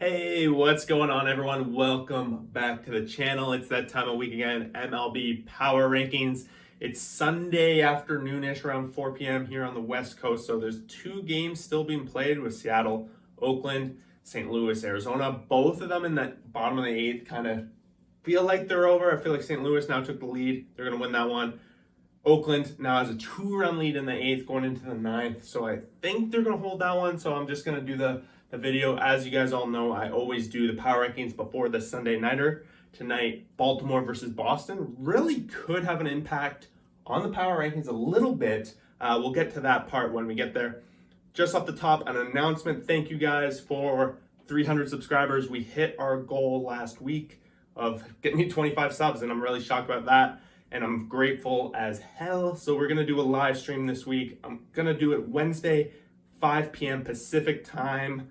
Hey, what's going on, everyone? Welcome back to the channel. It's that time of week again, MLB Power Rankings. It's Sunday afternoonish around 4 p.m. here on the West Coast, so there's two games still being played with Seattle, Oakland, St. Louis, Arizona. Both of them in the bottom of the eighth kind of feel like they're over. I feel like St. Louis now took the lead. They're going to win that one. Oakland now has a 2-run lead in the eighth going into the ninth, so I think they're going to hold that one, so I'm just going to do the video. As you guys all know, I always do the power rankings before the Sunday nighter. Tonight, Baltimore versus Boston really could have an impact on the power rankings a little bit. We'll get to that part when we get there. Just off the top, an announcement. Thank you guys for 300 subscribers. We hit our goal last week of getting me 25 subs, and I'm really shocked about that. And I'm grateful as hell. So we're gonna do a live stream this week. I'm gonna do it Wednesday, 5 p.m. Pacific time.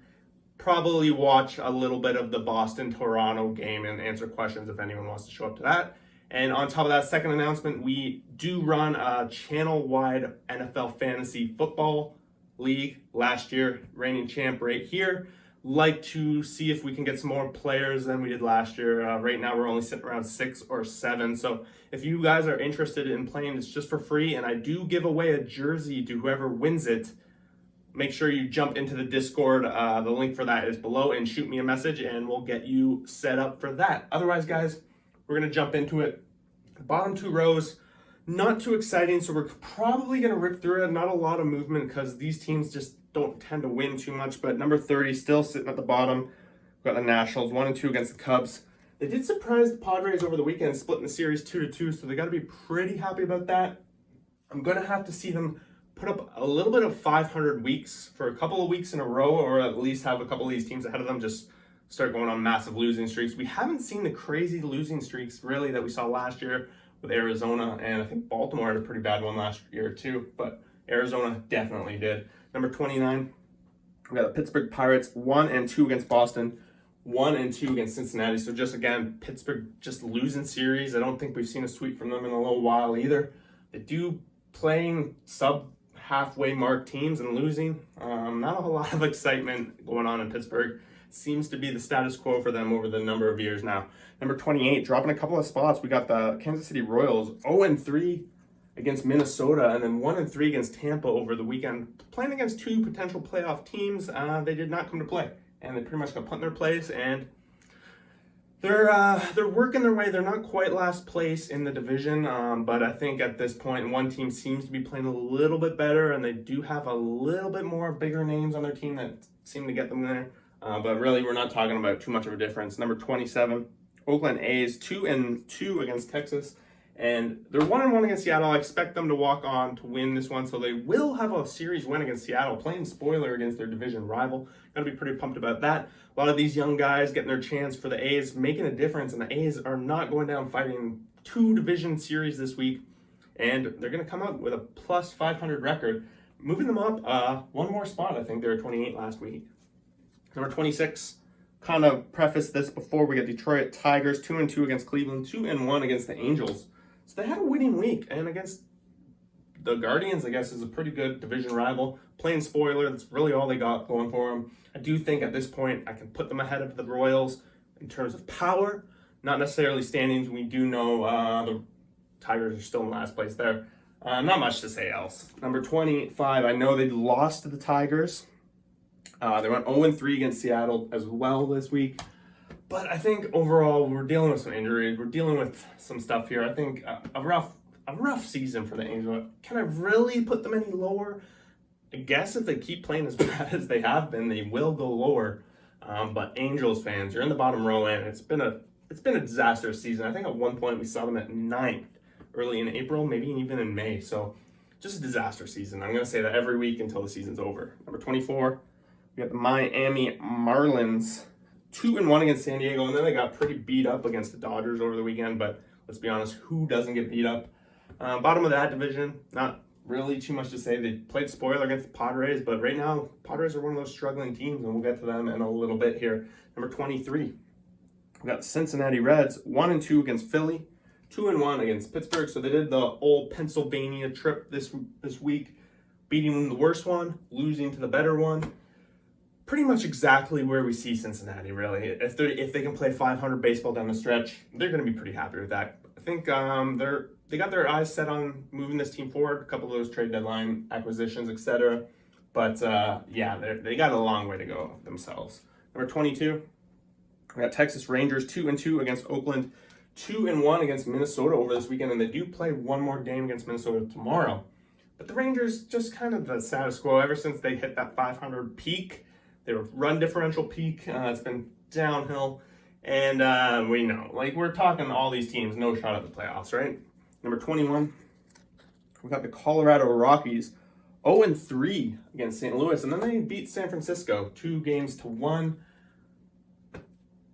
Probably watch a little bit of the Boston-Toronto game and answer questions if anyone wants to show up to that. And on top of that, second announcement, we do run a channel-wide NFL Fantasy Football League. Last year, reigning champ right here. Like to see if we can get some more players than we did last year. Right now, we're only sitting around 6 or 7. So if you guys are interested in playing, it's just for free. And I do give away a jersey to whoever wins it. Make sure you jump into the Discord. The link for that is below, and shoot me a message and we'll get you set up for that. Otherwise, guys, we're going to jump into it. The bottom two rows, not too exciting. So we're probably going to rip through it. Not a lot of movement because these teams just don't tend to win too much. But number 30 still sitting at the bottom. We've got the Nationals 1-2 against the Cubs. They did surprise the Padres over the weekend, splitting the series 2-2. So they got to be pretty happy about that. I'm going to have to see them put up a little bit of 500 weeks for a couple of weeks in a row, or at least have a couple of these teams ahead of them just start going on massive losing streaks. We haven't seen the crazy losing streaks really that we saw last year with Arizona, and I think Baltimore had a pretty bad one last year too, but Arizona definitely did. Number 29, we got the Pittsburgh Pirates, 1-2 against Boston, 1-2 against Cincinnati. So just again, Pittsburgh just losing series. I don't think we've seen a sweep from them in a little while either. They do playing sub halfway mark teams and losing. Not a whole lot of excitement going on in Pittsburgh. Seems to be the status quo for them over the number of years now. Number 28, dropping a couple of spots. We got the Kansas City Royals, 0-3 against Minnesota, and then 1-3 against Tampa over the weekend. Playing against two potential playoff teams, they did not come to play, and they pretty much got put in their place, and they're working their way. They're not quite last place in the division, but I think at this point, one team seems to be playing a little bit better, and they do have a little bit more bigger names on their team that seem to get them there. But really, we're not talking about too much of a difference. Number 27, Oakland A's, 2-2 against Texas, and they're 1-1 against Seattle. I expect them to walk on to win this one, so they will have a series win against Seattle, playing spoiler against their division rival. Got to be pretty pumped about that. A lot of these young guys getting their chance for the A's, making a difference, and the A's are not going down fighting 2 division series this week, and they're going to come out with a plus 500 record, moving them up one more spot. I think they were 28 last week. Number 26, kind of preface this before we get Detroit Tigers, 2-2 against Cleveland, 2-1 against the Angels. So they had a winning week, and against the Guardians, I guess, is a pretty good division rival. Playing spoiler, that's really all they got going for them. I do think at this point I can put them ahead of the Royals in terms of power, not necessarily standings. We do know the Tigers are still in last place there. Not much to say else. Number 25, I know they lost to the Tigers. They went 0-3 against Seattle as well this week. But I think overall we're dealing with some injuries. We're dealing with some stuff here. I think a rough season for the Angels. Can I really put them any lower? I guess if they keep playing as bad as they have been, they will go lower. But Angels fans, you're in the bottom row, and it's been a disastrous season. I think at one point we saw them at 9th early in April, maybe even in May. So just a disaster season. I'm going to say that every week until the season's over. Number 24, we got the Miami Marlins, 2-1 against San Diego, and then they got pretty beat up against the Dodgers over the weekend. But let's be honest, who doesn't get beat up? Bottom of that division, not really too much to say. They played spoiler against the Padres, but right now, Padres are one of those struggling teams, and we'll get to them in a little bit here. Number 23, we got the Cincinnati Reds, 1-2 against Philly, 2-1 against Pittsburgh. So they did the old Pennsylvania trip this week, beating the worst one, losing to the better one. pretty much exactly where we see Cincinnati, really. If they can play 500 baseball down the stretch, they're going to be pretty happy with that. I think they got their eyes set on moving this team forward, a couple of those trade deadline acquisitions, etc. But yeah, they got a long way to go themselves. Number 22, we got Texas Rangers 2-2 against Oakland, 2-1 against Minnesota over this weekend, and they do play one more game against Minnesota tomorrow. But the Rangers just kind of the status quo ever since they hit that 500 peak. Their run differential peak, it's been downhill. And we know, like, we're talking all these teams, no shot at the playoffs, right? Number 21, we got the Colorado Rockies, 0-3 against St. Louis. And then they beat San Francisco 2-1.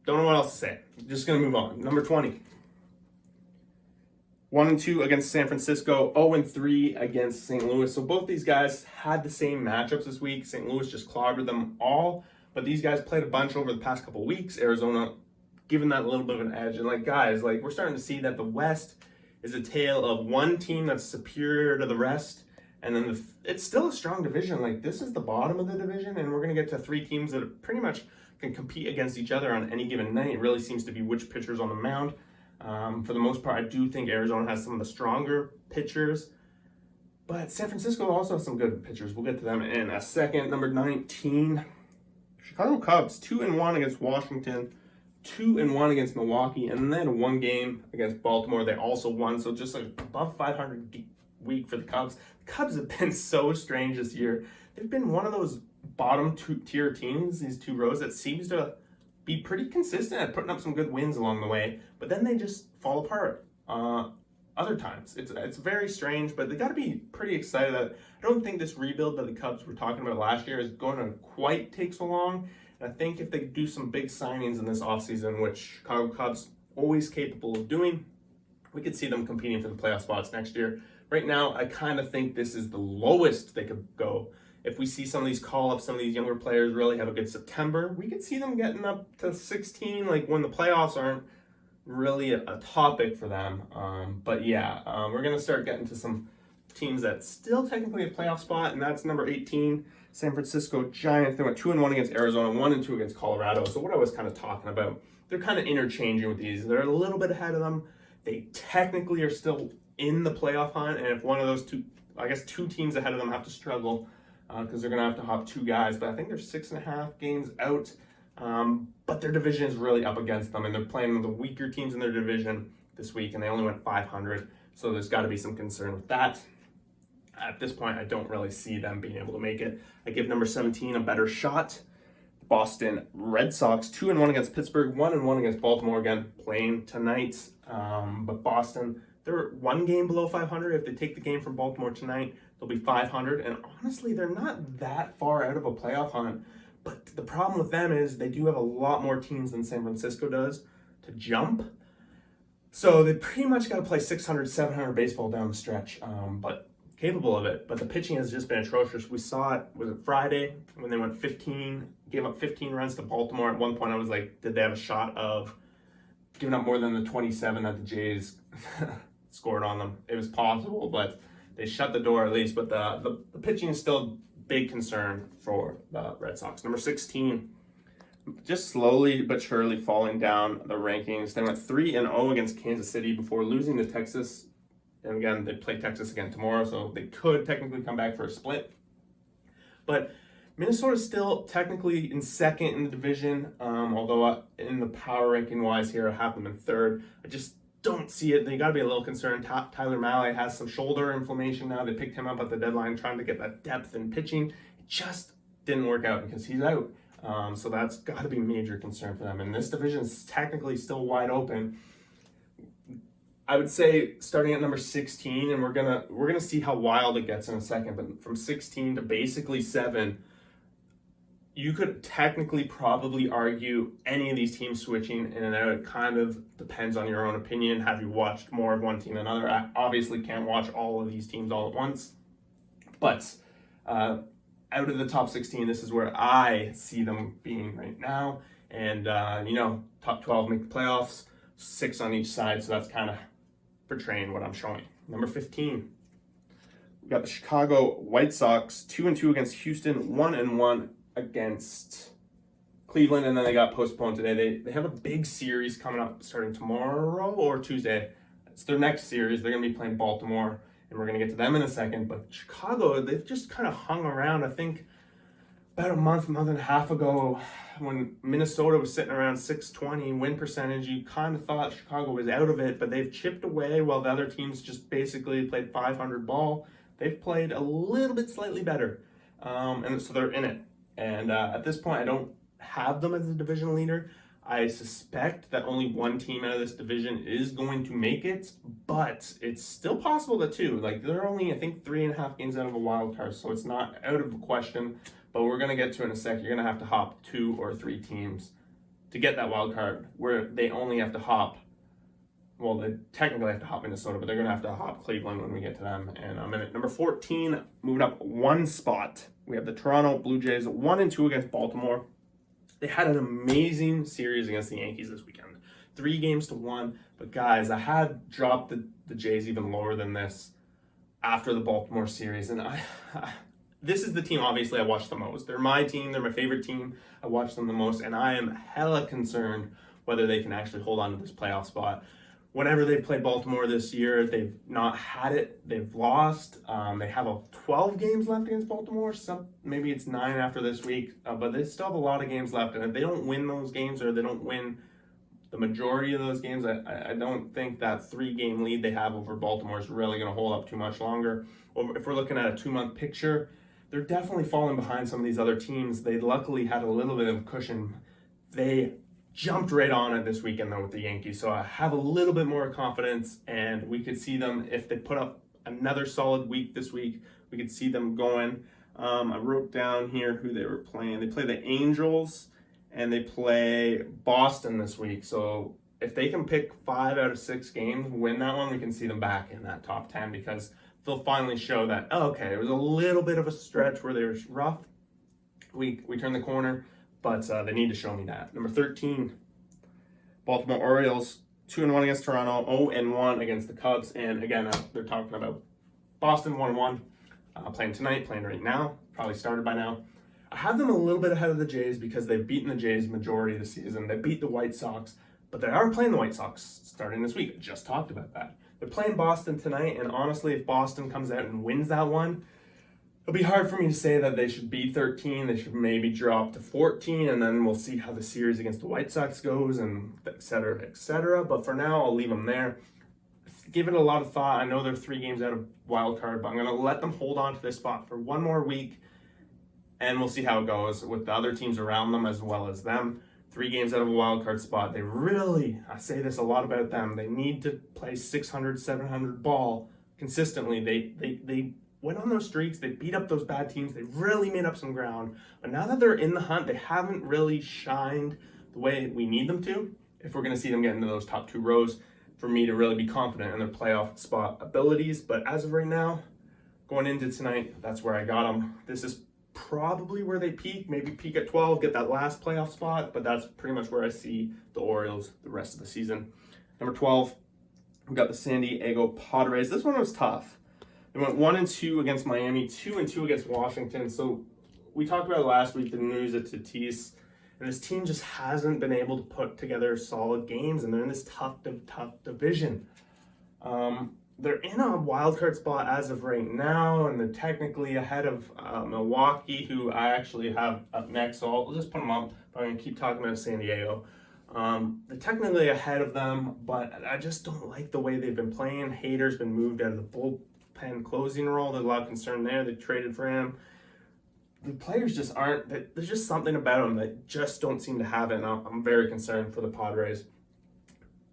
Don't know what else to say. Just going to move on. Number 20, 1-2 against San Francisco, 0-3 against St. Louis. So both these guys had the same matchups this week. St. Louis just clobbered them all. But these guys played a bunch over the past couple of weeks. Arizona giving that a little bit of an edge. And like, guys, like, we're starting to see that the West is a tale of one team that's superior to the rest. And then it's still a strong division. Like, this is the bottom of the division. And we're going to get to three teams that pretty much can compete against each other on any given night. It really seems to be which pitcher's on the mound. For the most part, I do think Arizona has some of the stronger pitchers. But San Francisco also has some good pitchers. We'll get to them in a second. Number 19, Chicago Cubs, 2-1 against Washington, 2-1 against Milwaukee, and then they had one game against Baltimore. They also won, so just like above 500 week for the Cubs. The Cubs have been so strange this year. They've been one of those bottom tier teams, these two rows, that seems to be pretty consistent at putting up some good wins along the way, but then they just fall apart other times. It's very strange, but they got to be pretty excited that I don't think this rebuild that the Cubs were talking about last year is going to quite take so long. And I think if they do some big signings in this offseason, which Chicago Cubs always capable of doing, we could see them competing for the playoff spots next year. Right now, I kind of think this is the lowest they could go. If we see some of these call-ups, some of these younger players really have a good September, we could see them getting up to 16, like when the playoffs aren't really a topic for them. But yeah, we're going to start getting to some teams that still technically a playoff spot, and that's number 18, San Francisco Giants. They went 2-1 against Arizona, 1-2 against Colorado. So what I was kind of talking about, they're kind of interchanging with these. They're a little bit ahead of them. They technically are still in the playoff hunt, and if one of those two, I guess two teams ahead of them have to struggle, because they're going to have to hop two guys. But I think they're 6.5 games out. But their division is really up against them, and they're playing the weaker teams in their division this week, and they only went 500. So there's got to be some concern with that. At this point, I don't really see them being able to make it. I give number 17 a better shot. Boston Red Sox, 2-1 against Pittsburgh, 1-1 against Baltimore, again, playing tonight. But Boston, they're one game below 500. If they take the game from Baltimore tonight, they'll be 500. And honestly, they're not that far out of a playoff hunt. But the problem with them is they do have a lot more teams than San Francisco does to jump. So they pretty much got to play 600, 700 baseball down the stretch. But capable of it. But the pitching has just been atrocious. We saw it, was it Friday, when they went 15, gave up 15 runs to Baltimore. At one point, I was like, did they have a shot of giving up more than the 27 that the Jays scored on them? It was possible, but they shut the door at least. But the pitching is still a big concern for the Red Sox. Number 16, just slowly but surely falling down the rankings. They went 3-0 against Kansas City before losing to Texas. And again, they play Texas again tomorrow, so they could technically come back for a split. But Minnesota's still technically in second in the division, although in the power ranking wise here, I have them in third. I just don't see it. They got to be a little concerned. Tyler Mahle has some shoulder inflammation now. They picked him up at the deadline trying to get that depth in pitching. It just didn't work out because he's out. So that's got to be a major concern for them. And this division is technically still wide open. I would say starting at number 16, and we're gonna see how wild it gets in a second, but from 16 to basically 7, you could technically probably argue any of these teams switching in and out. It kind of depends on your own opinion. Have you watched more of one team than another? I obviously can't watch all of these teams all at once, but out of the top 16, this is where I see them being right now. And top 12 make the playoffs, 6 on each side, so that's kind of portraying what I'm showing. Number 15, we got the Chicago White Sox, 2-2 against Houston, 1-1 against Cleveland, and then they got postponed today. They have a big series coming up starting tomorrow or Tuesday. It's their next series. They're going to be playing Baltimore, and we're going to get to them in a second. But Chicago, they've just kind of hung around. I think about a month and a half ago, when Minnesota was sitting around 620 win percentage, you kind of thought Chicago was out of it, but they've chipped away while the other teams just basically played 500 ball. They've played a little bit slightly better, and so they're in it. And at this point, I don't have them as a division leader. I suspect that only one team out of this division is going to make it, but it's still possible that two. Like, they're only, I think, 3.5 games out of a wild card, so it's not out of the question. But we're going to get to in a sec. You're going to have to hop 2 or 3 teams to get that wild card, where they only have to hop. Well, they technically have to hop Minnesota, but they're going to have to hop Cleveland when we get to them. And I'm at number 14, moving up 1 spot. We have the Toronto Blue Jays 1-2 against Baltimore. They had an amazing series against the Yankees this weekend. 3-1. But guys, I had dropped the Jays even lower than this after the Baltimore series. And this is the team, obviously, I watch the most. They're my team. They're my favorite team. I watch them the most. And I am hella concerned whether they can actually hold on to this playoff spot. Whenever they've played Baltimore this year, they've not had it. They've lost. They have 12 games left against Baltimore. Maybe it's 9 after this week, but they still have a lot of games left. And if they don't win those games, or they don't win the majority of those games, I don't think that 3-game lead they have over Baltimore is really going to hold up too much longer. If we're looking at a 2-month picture, they're definitely falling behind some of these other teams. They luckily had a little bit of cushion. They jumped right on it this weekend, though, with the Yankees. So I have a little bit more confidence, and we could see them, if they put up another solid week this week, we could see them going. I wrote down here who they were playing. They play the Angels, and they play Boston this week. So if they can pick 5 out of 6 games, win that one, we can see them back in that top 10, because they'll finally show that, oh, okay, it was a little bit of a stretch where they were rough. We turned the corner. But they need to show me that. Number 13, Baltimore Orioles, 2-1 against Toronto, 0-1 against the Cubs. And again, they're talking about Boston 1-1, playing tonight, playing right now, probably started by now. I have them a little bit ahead of the Jays because they've beaten the Jays majority of the season. They beat the White Sox, but they are playing the White Sox starting this week. I just talked about that. They're playing Boston tonight, and honestly, if Boston comes out and wins that one, it'll be hard for me to say that they should be 13. They should maybe drop to 14, and then we'll see how the series against the White Sox goes, and et cetera, et cetera. But for now, I'll leave them there. Give it a lot of thought. I know they're 3 games out of wild card, but I'm going to let them hold on to this spot for 1 more week, and we'll see how it goes with the other teams around them as well as them. 3 games out of a wild card spot. They really, I say this a lot about them, they need to play 600, 700 ball consistently. They went on those streaks, they beat up those bad teams, they really made up some ground. But now that they're in the hunt, they haven't really shined the way we need them to if we're going to see them get into those top 2 rows for me to really be confident in their playoff spot abilities. But as of right now, going into tonight, that's where I got them. This is probably where they peak, maybe peak at 12, get that last playoff spot, but that's pretty much where I see the Orioles the rest of the season. Number 12, we got the San Diego Padres. This one was tough. They went 1-2 against Miami, 2-2 against Washington. So we talked about it last week, the news at Tatis, and this team just hasn't been able to put together solid games, and they're in this tough division. They're in a wild card spot as of right now, and they're technically ahead of Milwaukee, who I actually have up next. So I'll just put them up, but I'm going to keep talking about San Diego. They're technically ahead of them, but I just don't like the way they've been playing. Hader's been moved out of the bullpen closing role. There's a lot of concern there. They traded for him. The players just aren't, there's just something about them that just don't seem to have it, and I'm very concerned for the Padres.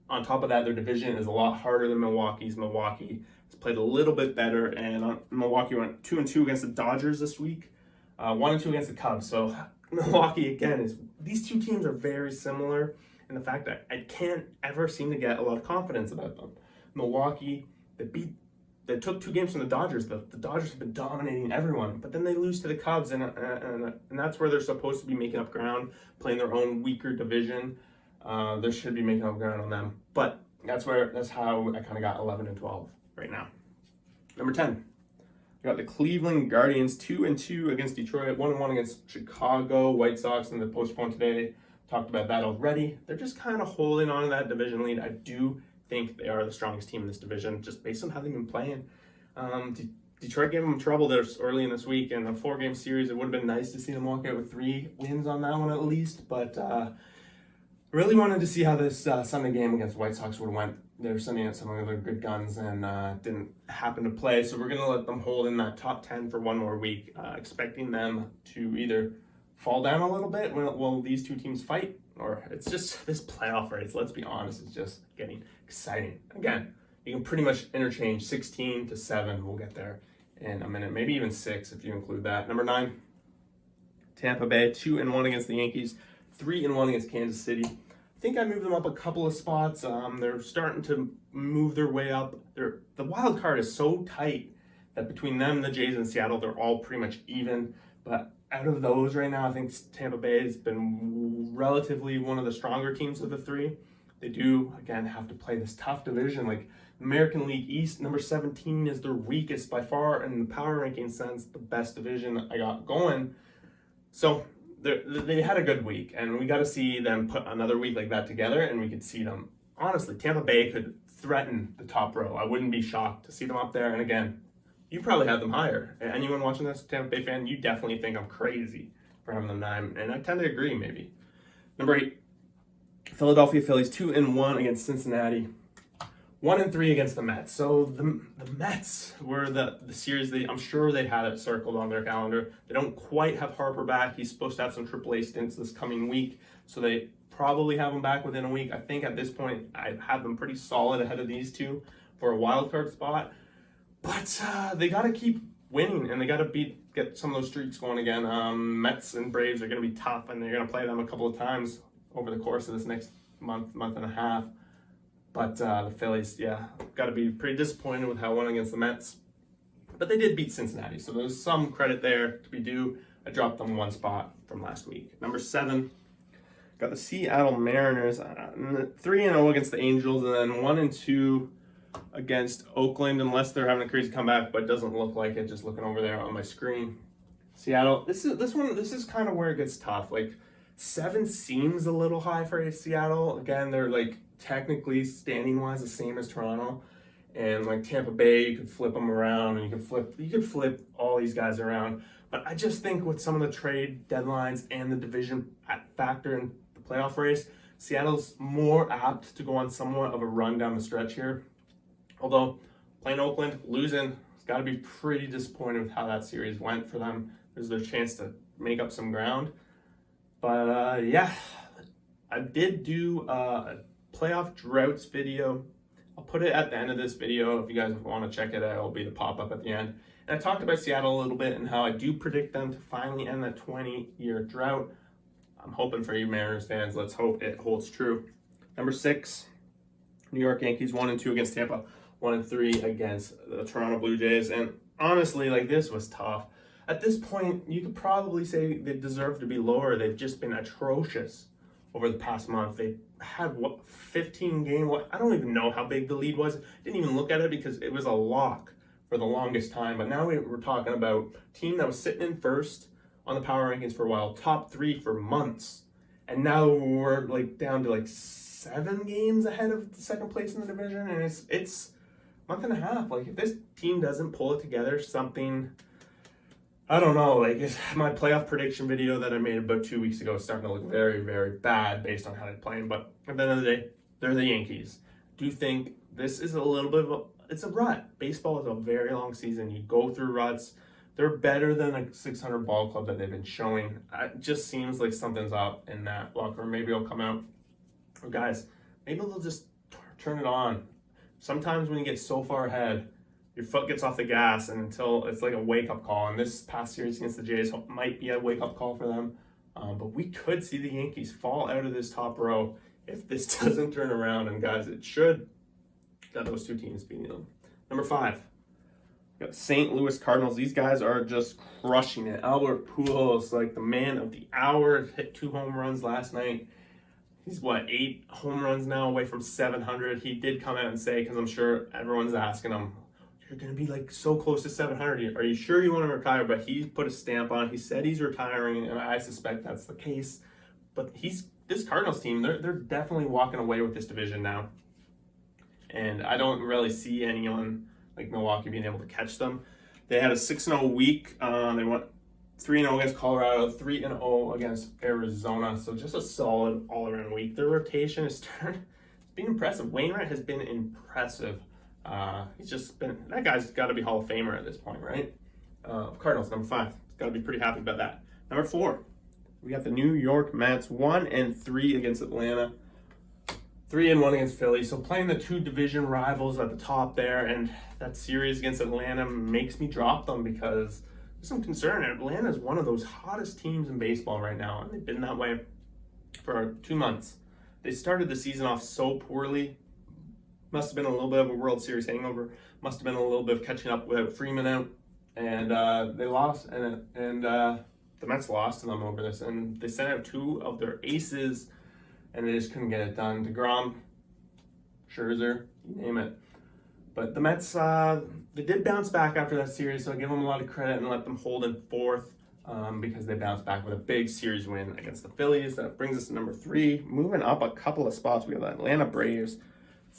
On top of that, their division is a lot harder than Milwaukee's. Milwaukee has played a little bit better, and Milwaukee went 2-2 against the Dodgers this week, 1-2 against the Cubs. So Milwaukee, again, these two teams are very similar in the fact that I can't ever seem to get a lot of confidence about them. Milwaukee, they took 2 games from the Dodgers. The Dodgers have been dominating everyone, but then they lose to the Cubs, and that's where they're supposed to be making up ground, playing their own weaker division. They should be making up ground on them, but that's how I kind of got 11 and 12 right now. Number 10, We got the Cleveland Guardians 2-2 against Detroit, 1-1 against Chicago White Sox in the postponed today. Talked about that already. They're just kind of holding on to that division lead. I do think they are the strongest team in this division, just based on how they've been playing. Detroit gave them trouble there early in this week in a 4-game series. It would have been nice to see them walk out with 3 wins on that one at least, but really wanted to see how this Sunday game against White Sox would have went. They were sending out some of their good guns and didn't happen to play, so we're going to let them hold in that top 10 for one more week, expecting them to either fall down a little bit while these two teams fight, or it's just this playoff race, let's be honest, it's just getting exciting. Again, you can pretty much interchange 16 to 7. We'll get there in a minute, maybe even 6 if you include that. Number 9, Tampa Bay, 2-1 against the Yankees, 3-1 against Kansas City. I think I moved them up a couple of spots. They're starting to move their way up. The wild card is so tight that between them, the Jays, and Seattle, they're all pretty much even. But out of those right now, I think Tampa Bay has been relatively one of the stronger teams of the 3. They do, again, have to play this tough division. Like American League East, number 17 is their weakest by far in the power ranking sense, the best division I got going. So they had a good week, and we got to see them put another week like that together, and we could see them. Honestly, Tampa Bay could threaten the top row. I wouldn't be shocked to see them up there. And again, you probably have them higher. Anyone watching this, Tampa Bay fan, you definitely think I'm crazy for having them 9, and I tend to agree maybe. Number 8, Philadelphia Phillies, 2-1 against Cincinnati, 1-3 against the Mets. So the Mets were the series I'm sure they had it circled on their calendar. They don't quite have Harper back. He's supposed to have some AAA stints this coming week, so they probably have him back within a week. I think at this point I have them pretty solid ahead of these two for a wild card spot. But they got to keep winning, and they got to get some of those streaks going again. Mets and Braves are going to be tough, and they're going to play them a couple of times over the course of this next month and a half. But the Phillies, got to be pretty disappointed with how it went against the Mets. But they did beat Cincinnati, so there's some credit there to be due. I dropped them 1 spot from last week. Number 7, got the Seattle Mariners, 3-0 against the Angels, and then 1-2 against Oakland, unless they're having a crazy comeback, but it doesn't look like it, just looking over there on my screen. Seattle, this is kind of where it gets tough. Like, 7 seems a little high for Seattle. Again, they're like technically standing wise the same as Toronto, and like Tampa Bay, you could flip them around, and you could flip all these guys around. But I just think with some of the trade deadlines and the division factor in the playoff race, Seattle's more apt to go on somewhat of a run down the stretch here. Although playing Oakland, losing, it's got to be pretty disappointed with how that series went for them. There's their chance to make up some ground. But I did do a playoff droughts video. I'll put it at the end of this video. If you guys want to check it out, it'll be the pop-up at the end. And I talked about Seattle a little bit and how I do predict them to finally end that 20-year drought. I'm hoping for you Mariners fans. Let's hope it holds true. Number 6, New York Yankees, 1-2 against Tampa, 1-3 against the Toronto Blue Jays. And honestly, like, this was tough. At this point, you could probably say they deserve to be lower. They've just been atrocious over the past month. They had 15 game. I don't even know how big the lead was. Didn't even look at it because it was a lock for the longest time. But now we're talking about a team that was sitting in first on the power rankings for a while, top 3 for months, and now we're like down to like 7 games ahead of the second place in the division, and it's a month and a half. Like, if this team doesn't pull it together, something, I don't know, like, my playoff prediction video that I made about 2 weeks ago is starting to look very, very bad based on how they're playing. But at the end of the day, they're the Yankees. I do think this is a little bit of it's a rut. Baseball is a very long season. You go through ruts. They're better than a 600 ball club that they've been showing. It just seems like something's up in that locker room. Maybe it'll come out. Or guys, maybe they'll just turn it on. Sometimes when you get so far ahead, your foot gets off the gas, and until it's like a wake-up call. And this past series against the Jays might be a wake-up call for them. But we could see the Yankees fall out of this top row if this doesn't turn around. And guys, it should. Got those two teams beating them. Number 5. Got St. Louis Cardinals. These guys are just crushing it. Albert Pujols, like the man of the hour, hit 2 home runs last night. He's 8 home runs now away from 700. He did come out and say, because I'm sure everyone's asking him, you're going to be like so close to 700. Are you sure you want to retire? But he put a stamp on it. He said he's retiring, and I suspect that's the case. But this Cardinals team, they're definitely walking away with this division now. And I don't really see anyone like Milwaukee being able to catch them. They had a 6-0 week. They went 3-0 against Colorado, 3-0 against Arizona. So just a solid all-around week. Their rotation is been impressive. Wainwright has been impressive. That guy's got to be Hall of Famer at this point, right? Cardinals, number 5. Got to be pretty happy about that. Number 4, we got the New York Mets, 1-3 against Atlanta, 3-1 against Philly. So playing the 2 division rivals at the top there, and that series against Atlanta makes me drop them because there's some concern. Atlanta is one of those hottest teams in baseball right now, and they've been that way for 2 months. They started the season off so poorly. Must have been a little bit of a World Series hangover. Must have been a little bit of catching up with Freeman out. And they lost, and the Mets lost to them over this. And they sent out 2 of their aces, and they just couldn't get it done. DeGrom, Scherzer, you name it. But the Mets, they did bounce back after that series, so I give them a lot of credit and let them hold in 4th. Because they bounced back with a big series win against the Phillies. That brings us to number 3. Moving up a couple of spots, we have the Atlanta Braves,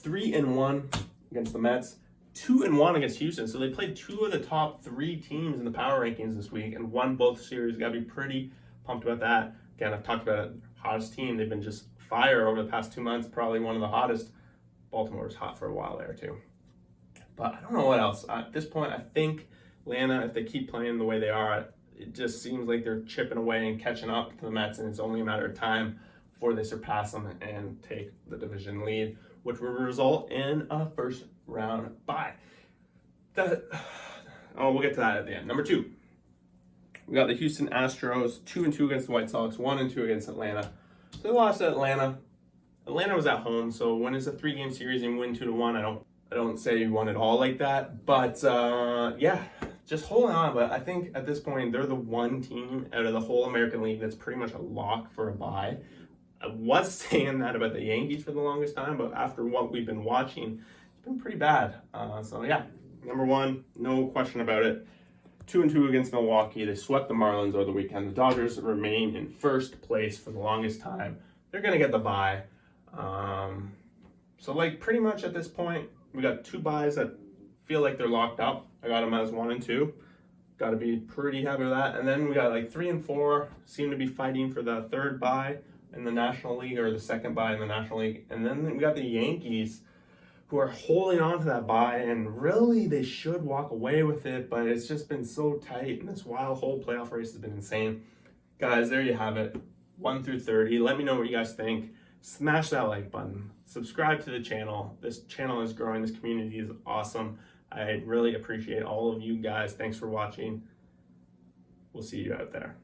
3-1 against the Mets, 2-1 against Houston. So they played 2 of the top 3 teams in the power rankings this week and won both series. Got to be pretty pumped about that. Again, I've talked about it. Hottest team. They've been just fire over the past 2 months. Probably one of the hottest. Baltimore was hot for a while there too. But I don't know what else. At this point, I think Atlanta, if they keep playing the way they are, it just seems like they're chipping away and catching up to the Mets, and it's only a matter of time before they surpass them and take the division lead, which will result in a first-round bye. We'll get to that at the end. Number 2, we got the Houston Astros, 2-2 against the White Sox, 1-2 against Atlanta. So they lost to Atlanta. Atlanta was at home, so when it's a 3-game series and you win 2-1, I don't say you won it all like that, but yeah. Just holding on, but I think at this point, they're the one team out of the whole American League that's pretty much a lock for a bye. I was saying that about the Yankees for the longest time, but after what we've been watching, it's been pretty bad. So yeah, number 1, no question about it. 2-2 against Milwaukee. They swept the Marlins over the weekend. The Dodgers remain in first place for the longest time. They're going to get the bye. So like pretty much at this point, we got 2 byes that feel like they're locked up. I got them as 1 and 2. Got to be pretty happy with that. And then we got like 3 and 4 seem to be fighting for the 3rd bye in the National League, or the 2nd bye in the National League. And then we got the Yankees, who are holding on to that bye, and really they should walk away with it, but it's just been so tight, and this whole playoff race has been insane. Guys, there you have it. 1 through 30. Let me know what you guys think. Smash that like button. Subscribe to the channel. This channel is growing. This community is awesome. I really appreciate all of you guys. Thanks for watching. We'll see you out there.